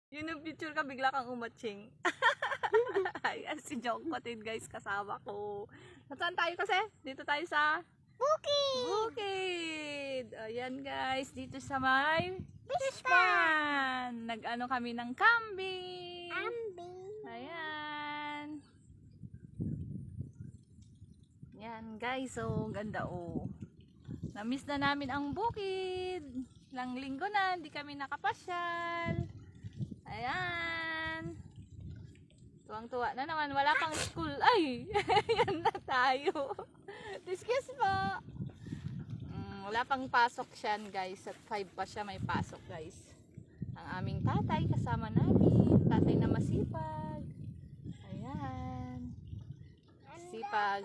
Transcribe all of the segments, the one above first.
Yun yung picture ka, bigla kang umatching. Ayan, si Jongkotin guys, kasama ko. Saan tayo kasi? Dito tayo sa Bukid. Ayan guys, dito sa may Fishpan. Nag-ano kami ng kambing. Ayan. Yan guys, oh, ganda oh. Na-miss na namin ang bukid. Ilang linggo na, hindi kami nakapasyal. Ayan. Tuwang-tuwa na naman. Wala pang school. Ay! Ayan na tayo. Excuse po. Wala pang pasok siya guys. At 5 pa siya may pasok guys. Ang aming tatay kasama namin. Tatay na masipag. Ayan. Sipag.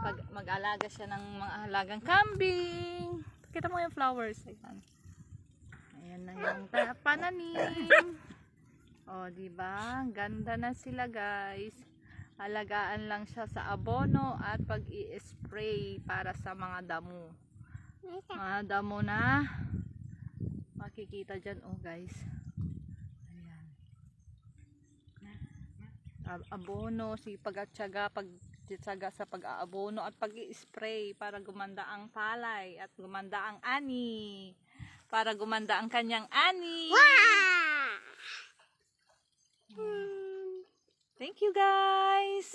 Pag mag-alaga siya ng mga halagang kambing. Kita mo yung flowers. Ayan. Ayan na yung pananim. O, diba? Ganda na sila, guys. Alagaan lang siya sa abono at pag i-spray para sa mga damo. Mga damo na makikita dyan, oh, guys. Ayan. Abono, sipag at tiyaga, pagtitsaga sa pag-aabono at pag i-spray para gumanda ang palay at gumanda ang ani. Para gumanda ang kanyang ani. Thank you guys.